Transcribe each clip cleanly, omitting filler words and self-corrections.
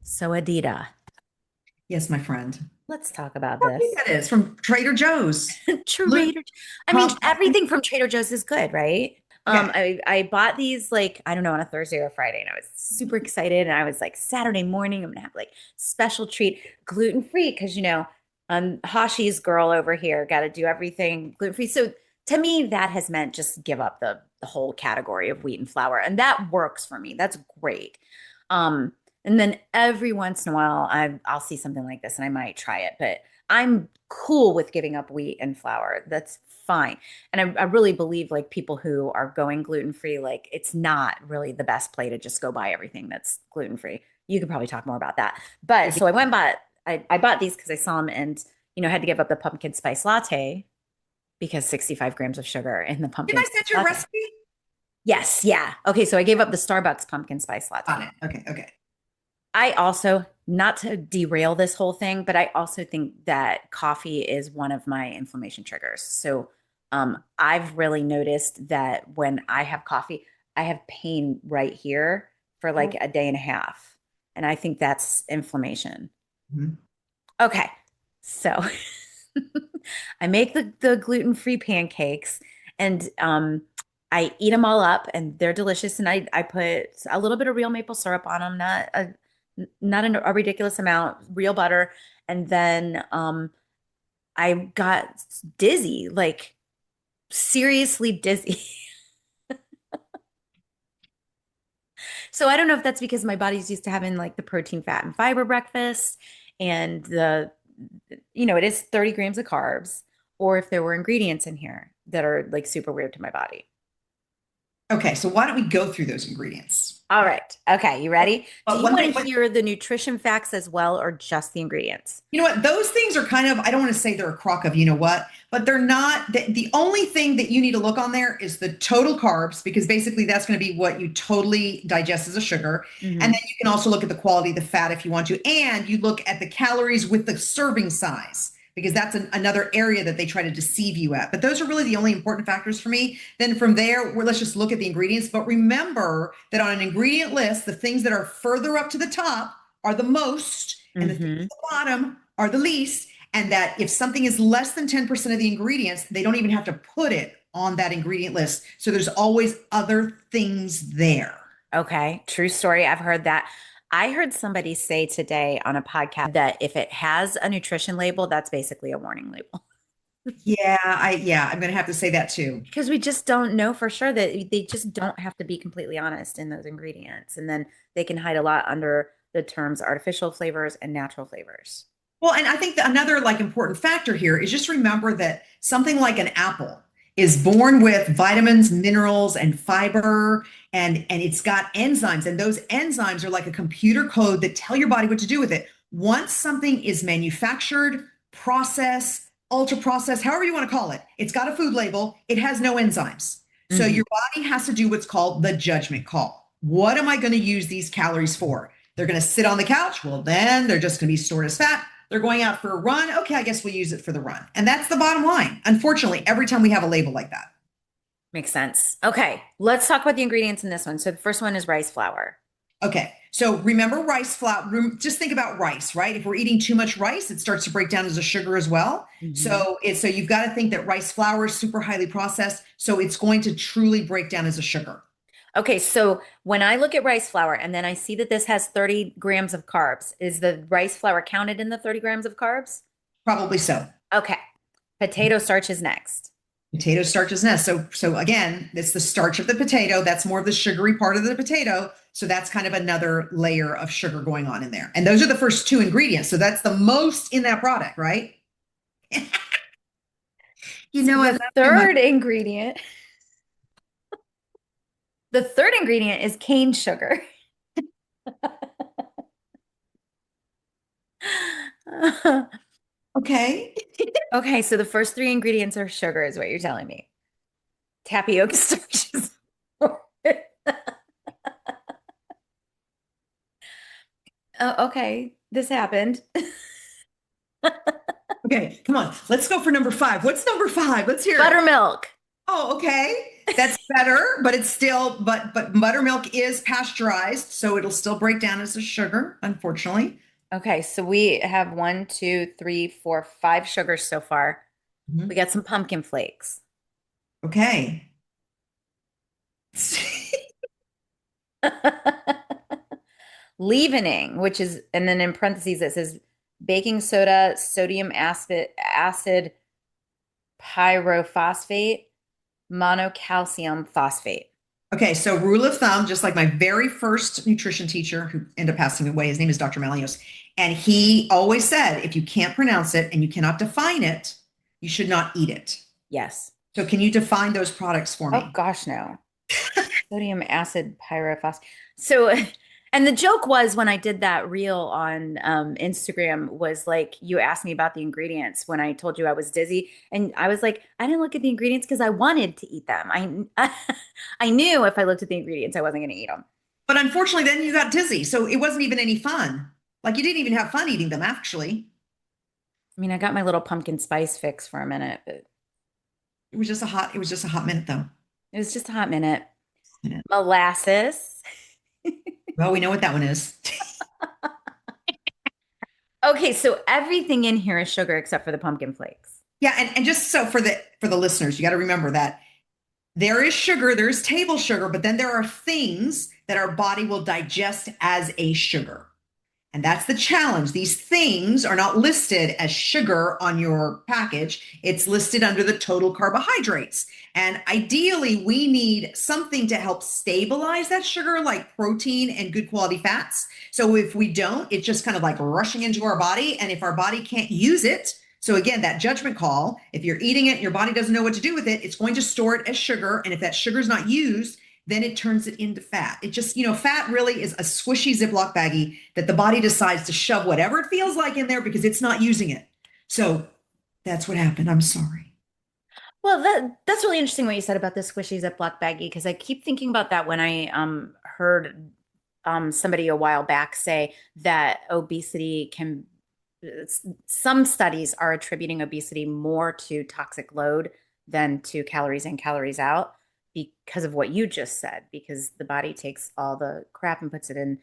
So, Adita, Yes, my friend. let's talk about What this. that is from Trader Joe's. Gluten Trader, I mean, pumpkin. everything from Trader Joe's is good, right? Okay. I bought these like I don't know on a Thursday or Friday, and I was super excited. And I was like, Saturday morning, I'm gonna have like special treat, gluten free, because Hashi's girl over here, got to do everything gluten free. So to me, that has meant just give up the whole category of wheat and flour, and that works for me. That's great. Um, and then every once in a while, I'll see something like this, and I might try it, but I'm cool with giving up wheat and flour. That's fine. And I really believe like people who are going gluten free, like it's not really the best play to just go buy everything that's gluten free. You could probably talk more about that. But so I went and I bought these because I saw them and had to give up the pumpkin spice latte because 65 grams of sugar in the Did pumpkin I spice send you a latte. recipe? Yes, yeah. Okay, so I gave up the Starbucks pumpkin spice On latte. it. Okay. Okay. I also, not to derail this whole thing, but I also think that coffee is one of my inflammation triggers. So I've really noticed that when I have coffee, I have pain right here for like a day and a half. And I think that's inflammation. Mhm. Okay. So I make the gluten-free pancakes and I eat them all up and they're delicious. And I put a little bit of real maple syrup on them, not a ridiculous amount, real butter. And then I got dizzy, like seriously dizzy. So I don't know if that's because my body's used to having like the protein, fat, and fiber breakfast and it is 30 grams of carbs, or if there were ingredients in here that are like super weird to my body. Okay. So why don't we go through those ingredients? All right. Okay. You ready? Do But you one want thing, to hear the nutrition facts as well, or just the ingredients? you know what? Those things are kind of, I don't want to say they're a crock of, you know what, but they're not. The only thing that you need to look on there is the total carbs, because basically that's going to be what you totally digest as a sugar. And then Hmm. you can also look at the quality of the fat if you want to. And you look at the calories with the serving size, because that's another area that they try to deceive you at. But those are really the only important factors for me. Then from there, let's just look at the ingredients. But remember that on an ingredient list, the things that are further up to the top are the most, and the things at Hmm. the bottom are the least. And that if something is less than 10% of the ingredients, they don't even have to put it on that ingredient list. So there's always other things there. Okay. True story. I've heard that. I heard somebody say today on a podcast that if it has a nutrition label, that's basically a warning label. Yeah, I'm gonna have to say that too. Because we just don't know for sure that they just don't have to be completely honest in those ingredients. And then they can hide a lot under the terms artificial flavors and natural flavors. Well, and I think that another like important factor here is just remember that something like an apple is born with vitamins, minerals, and fiber, and it's got enzymes, and those enzymes are like a computer code that tell your body what to do with it. Once something is manufactured, processed, ultra processed, however you want to call it, it's got a food label, it has no enzymes. So Hmm. your body has to do what's called the judgment call. What am I going to use these calories for? They're going to sit on the couch. Well, then they're just going to be stored as fat. They're going out for a run. Okay, I guess we'll use it for the run. And that's the bottom line. Unfortunately, every time we have a label like that. Makes sense. Okay, let's talk about the ingredients in this one. So the first one is rice flour. Okay, so remember rice flour. Just think about rice, right? If we're eating too much rice, it starts to break down as a sugar as well. Hmm. So you've got to think that rice flour is super highly processed, so it's going to truly break down as a sugar. Okay, so when I look at rice flour and then I see that this has 30 grams of carbs, is the rice flour counted in the 30 grams of carbs? Probably so. Okay, potato starch is next. Potato starch is nest. So again, it's the starch of the potato. That's more of the sugary part of the potato. So that's kind of another layer of sugar going on in there. And those are the first two ingredients. So that's the most in that product, right? You So know, I the love you, my. third ingredient, the third ingredient is cane sugar. Okay. Okay, so the first three ingredients are sugar, is what you're telling me. Tapioca starches. Oh, okay, this happened. Okay. Come on. Let's go for number five. What's number five? Let's hear it. Buttermilk. Oh, okay. That's better, but it's still, but buttermilk is pasteurized, so it'll still break down as a sugar, unfortunately. Okay, so we have one, two, three, four, five sugars so far. We Mhm. got some pumpkin flakes. Okay. Leavening, which is, and then in parentheses it says baking soda, sodium acid pyrophosphate, monocalcium phosphate. Okay, so rule of thumb, just like my very first nutrition teacher who ended up passing away, his name is Dr. Malios, and he always said, if you can't pronounce it and you cannot define it, you should not eat it. Yes. So can you define those products for Oh me? gosh, no. Sodium acid pyrophosphate. So, and the joke was when I did that reel on Instagram was like you asked me about the ingredients when I told you I was dizzy, and I was like, I didn't look at the ingredients because I wanted to eat them. I knew if I looked at the ingredients, I wasn't going to eat them. But unfortunately, then you got dizzy. So it wasn't even any fun. Like you didn't even have fun eating them, actually. I mean, I got my little pumpkin spice fix for a minute, but It was just a hot minute though. it was just a hot minute. Minute. Molasses. Well, we know what that one is. Okay, so everything in here is sugar except for the pumpkin flakes. Yeah, and just so for the listeners, you got to remember that there is sugar, there's table sugar, but then there are things that our body will digest as a sugar. And that's the challenge. These things are not listed as sugar on your package. It's listed under the total carbohydrates. And ideally, we need something to help stabilize that sugar, like protein and good quality fats. So if we don't, it's just kind of like rushing into our body. And if our body can't use it, so again, that judgment call, if you're eating it and your body doesn't know what to do with it, it's going to store it as sugar. And if that sugar is not used, then it turns it into fat. It just, fat really is a squishy Ziploc baggie that the body decides to shove whatever it feels like in there because it's not using it. So that's what happened. I'm sorry. Well, that's really interesting what you said about the squishy Ziploc baggie because I keep thinking about that when I heard somebody a while back say that obesity can some studies are attributing obesity more to toxic load than to calories in, calories out because of what you just said, because the body takes all the crap and puts it in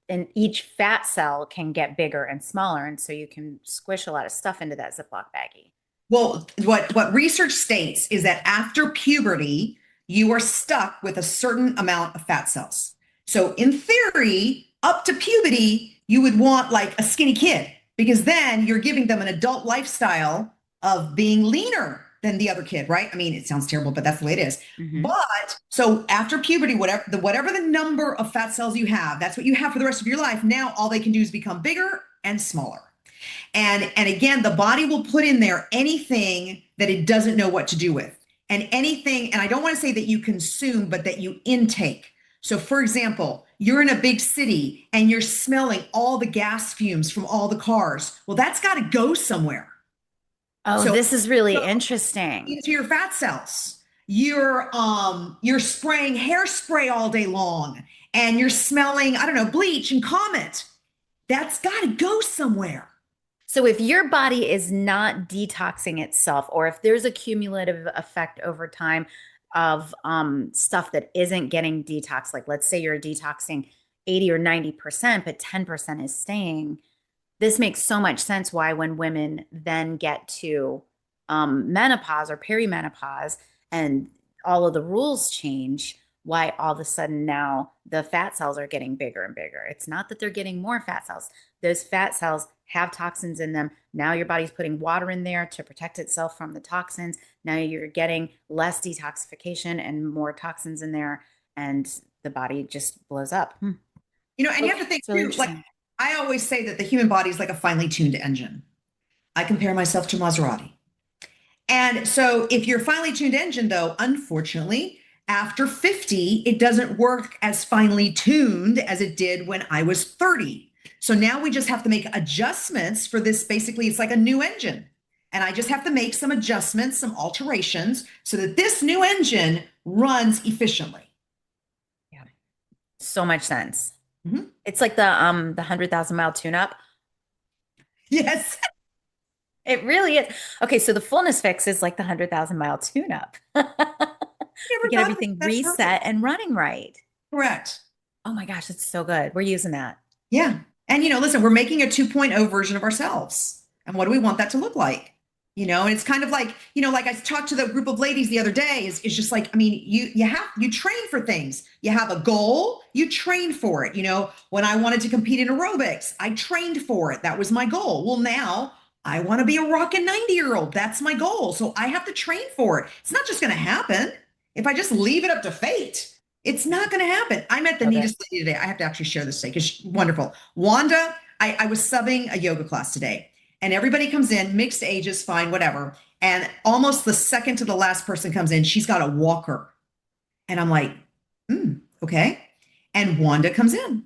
and each fat cell can get bigger and smaller. And so you can squish a lot of stuff into that Ziploc baggie. Well, what research states is that after puberty, you are stuck with a certain amount of fat cells. So in theory, up to puberty, you would want like a skinny kid because then you're giving them an adult lifestyle of being leaner than the other kid, right? I mean, it sounds terrible, but that's the way it is. Hmm. But so after puberty, whatever the number of fat cells you have, that's what you have for the rest of your life. Now all they can do is become bigger and smaller. And again, the body will put in there anything that it doesn't know what to do with. And anything, and I don't want to say that you consume, but that you intake. So for example, you're in a big city and you're smelling all the gas fumes from all the cars. Well, that's got to go somewhere. Oh, So this is really interesting. into your fat cells. You're spraying hairspray all day long and you're smelling, I don't know, bleach and Comet. That's got to go somewhere. So if your body is not detoxing itself, or if there's a cumulative effect over time of stuff that isn't getting detoxed, like let's say you're detoxing 80 or 90%, but 10% is staying, this makes so much sense why when women then get to menopause or perimenopause and all of the rules change, why all of a sudden now the fat cells are getting bigger and bigger. It's not that they're getting more fat cells. Those fat cells have toxins in them. Now your body's putting water in there to protect itself from the toxins. Now you're getting less detoxification and more toxins in there, and the body just blows up. And you have Okay, to think it's really too, like interesting. I always say that the human body is like a finely tuned engine. I compare myself to Maserati. And so if you're a finely tuned engine, though, unfortunately, after 50, it doesn't work as finely tuned as it did when I was 30. So now we just have to make adjustments for this. Basically, it's like a new engine. And I just have to make some adjustments, some alterations so that this new engine runs efficiently. Yeah, so much sense. Mhm. It's like the 100,000 mile tune up. Yes. It really is. Okay, so the fullness fix is like the 100,000 mile tune up. We Never get thought of it. everything That's perfect. reset and running right. Correct. Oh my gosh, it's so good. We're using that. Yeah. And, listen, we're making a 2.0 version of ourselves. And what do we want that to look like? And it's kind of like, like I talked to the group of ladies the other day, is just like, I mean, you train for things. You have a goal, you train for it. When I wanted to compete in aerobics, I trained for it. That was my goal. Well, now I want to be a rockin' 90-year-old. That's my goal. So I have to train for it. It's not just going to happen if I just leave it up to fate. It's not going to happen. I met the Love it. neatest lady today. I have to actually share this today because she's wonderful. Wanda, I was subbing a yoga class today, and everybody comes in, mixed ages, fine, whatever. And almost the second to the last person comes in, she's got a walker. And I'm like, okay. And Wanda comes in.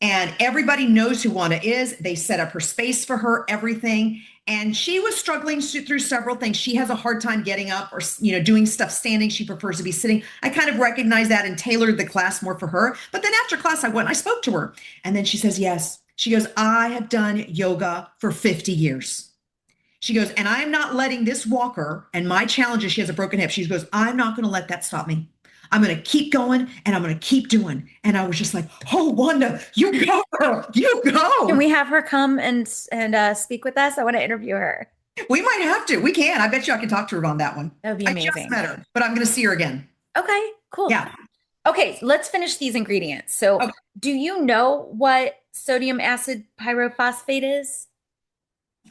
And everybody knows who Wanda is. They set up her space for her, everything. And she was struggling through several things. She has a hard time getting up or, doing stuff standing. She prefers to be sitting. I kind of recognized that and tailored the class more for her. But then after class, I went and I spoke to her. And then she says, yes. She goes, I have done yoga for 50 years. She goes, and I'm not letting this walker and my challenges, she has a broken hip. She goes, I'm not going to let that stop me. I'm going to keep going and I'm going to keep doing. And I was just like, oh, Wanda, you go, girl, you Can go. we have her come and speak with us? I want to interview her. We might have to. We can. I bet you I can talk to her on that one. That would be I just amazing. met her, but I'm going to see her again. Okay, cool. Yeah. Okay, let's finish these ingredients. So, Okay. do you know what sodium acid pyrophosphate is?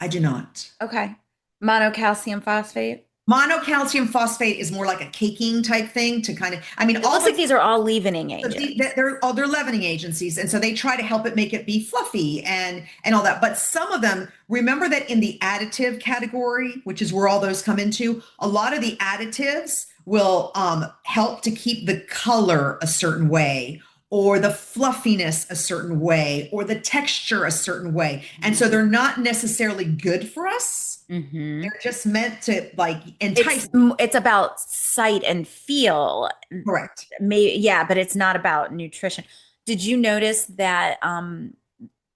I do not. Okay. Monocalcium phosphate. Monocalcium phosphate is more like a caking type thing to kind of, I mean, It all looks the like these are all leavening agents. they're leavening agencies, and so they try to help it make it be fluffy and all that. But some of them, remember that in the additive category, which is where all those come into, a lot of the additives will help to keep the color a certain way, or the fluffiness a certain way, or the texture a certain way, and so they're not necessarily good for us. Mm-hmm. They're just meant to like It's entice. it's about sight and feel. Correct. Yeah, but it's not about nutrition. Did you notice that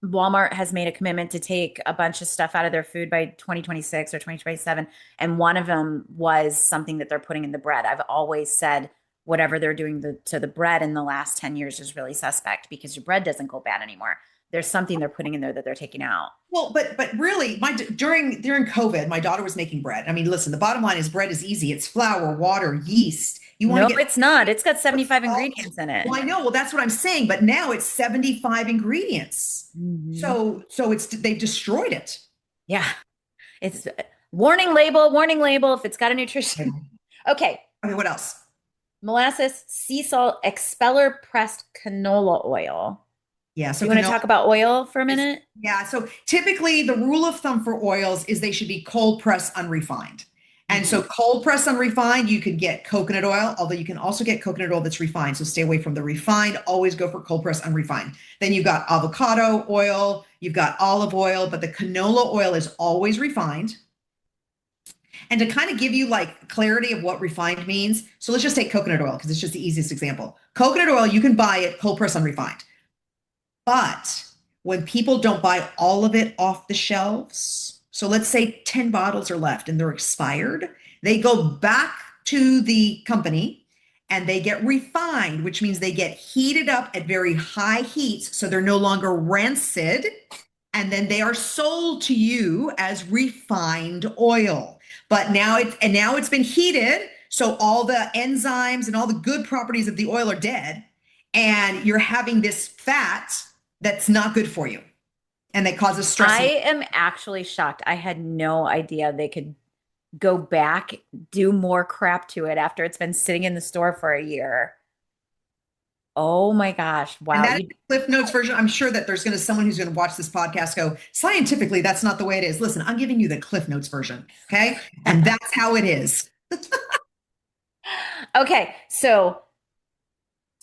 Walmart has made a commitment to take a bunch of stuff out of their food by 2026 or 2027? And one of them was something that they're putting in the bread. I've always said whatever they're doing to the bread in the last 10 years is really suspect because your bread doesn't go bad anymore. There's something they're putting in there that they're taking out. Well, but really, during COVID, my daughter was making bread. I mean, listen, the bottom line is bread is easy. It's flour, water, yeast. You want No, to get it's not. It's got 75 salt. ingredients in it. Well, I know. Well, that's what I'm saying. But now it's 75 ingredients. Mhm. So they've destroyed it. Yeah. It's warning label, warning label if it's got a nutrition. Okay. I mean, what else? Molasses, sea salt, expeller pressed canola oil. Yeah. Do So you want to canola talk about oil for a is, minute? yeah. So typically the rule of thumb for oils is they should be cold pressed unrefined. And so Mhm. cold press unrefined, you can get coconut oil, although you can also get coconut oil that's refined. So stay away from the refined. Always go for cold press unrefined. Then you've got avocado oil, you've got olive oil, but the canola oil is always refined. And to kind of give you like clarity of what refined means, so let's just take coconut oil because it's just the easiest example. Coconut oil, you can buy it cold press unrefined. But when people don't buy all of it off the shelves, so let's say 10 bottles are left and they're expired, they go back to the company and they get refined, which means they get heated up at very high heats. So they're no longer rancid. And then they are sold to you as refined oil. But now it's been heated. So all the enzymes and all the good properties of the oil are dead. And you're having this fat that's not good for you and that causes stress. I am actually shocked. I had no idea they could go back, do more crap to it after it's been sitting in the store for a year. Oh my gosh. And Wow. that is the Cliff Notes version. I'm sure that there's going to someone who's going to watch this podcast go, scientifically, that's not the way it is. Listen, I'm giving you the Cliff Notes version. Okay. And that's how it is. Okay. So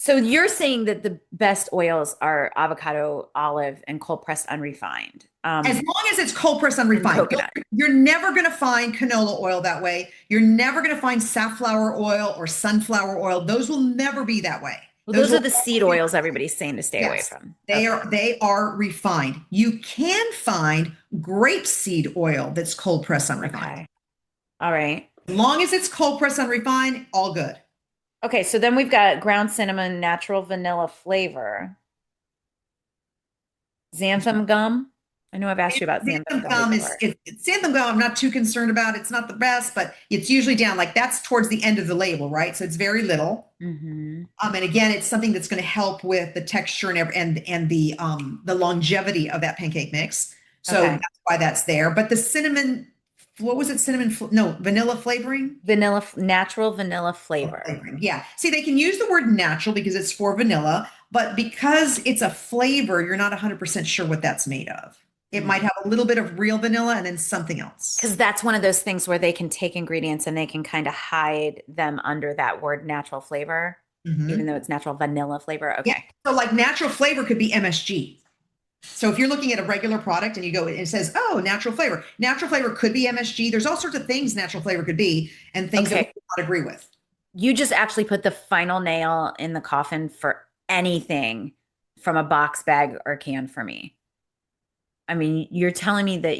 you're saying that the best oils are avocado, olive, and cold pressed unrefined. As long as it's cold pressed And unrefined. coconut. You're never going to find canola oil that way. You're never going to find safflower oil or sunflower oil. Those will never be that way. Well, Those those are will the seed always be, oils everybody's saying to stay away yes, from. they Okay. are refined. You can find grapeseed oil that's cold pressed unrefined. Okay. All right. As long as it's cold pressed unrefined, all good. Okay, so then we've got ground cinnamon, natural vanilla flavor, xanthan gum. I know I've asked you about xanthan Xanthan gum gum before. xanthan gum. I'm not too concerned about. It's not the best, but it's usually down like that's towards the end of the label, right? So it's very little. Hmm. And again, it's something that's going to help with the texture and the longevity of that pancake mix. So Okay. that's why that's there. But the cinnamon, what was it? No, vanilla flavoring. Vanilla, natural vanilla flavor. Flavoring. Yeah. See, they can use the word natural because it's for vanilla, but because it's a flavor, you're not 100% sure what that's made of. It might have a little bit of real vanilla and then something else. Because that's one of those things where they can take ingredients and they can kind of hide them under that word natural flavor, even Hmm. though it's natural vanilla flavor. Yeah. Okay. So, like natural flavor could be MSG. So, if you're looking at a regular product and you go and it says, oh, natural flavor could be MSG. There's all sorts of things natural flavor could be and things that we Okay. do not agree with. You just actually put the final nail in the coffin for anything from a box bag or can for me. I mean, you're telling me that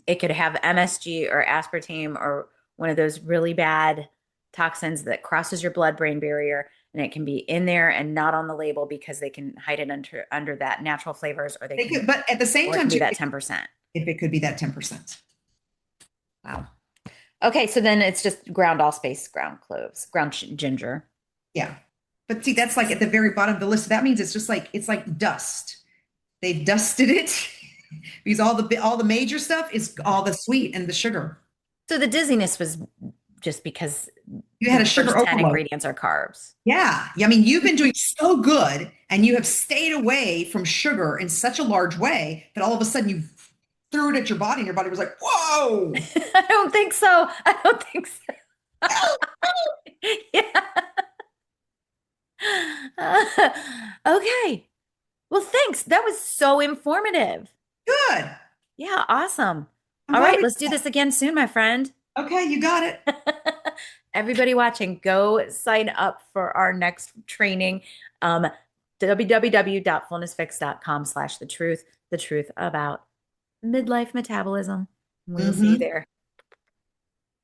it could have MSG or aspartame or one of those really bad toxins that crosses your blood-brain barrier, and it can be in there and not on the label because they can hide it under that natural flavors, They could, but at the same or it time, can be too, that 10%. if it could be that 10%. Wow. Okay, so then it's just ground allspice, ground cloves, ground ginger. Yeah. But see, that's like at the very bottom of the list. That means it's just like it's like dust. They've dusted it because all the major stuff is all the sweet and the sugar. So the dizziness was just because You had the a sugar first 10 overload. ingredients are carbs. Yeah. I mean, you've been doing so good and you have stayed away from sugar in such a large way that all of a sudden you threw it at your body and your body was like, whoa. I don't think so. I don't think so. Yeah. Okay. Well, thanks. That was so informative. Good. Yeah, awesome. I'm All glad right, we, let's do this again soon, my friend. okay, you got it. Everybody watching, go sign up for our next training. Um, www.fullnessfix.com/the truth about midlife metabolism. We'll see you Hmm. there.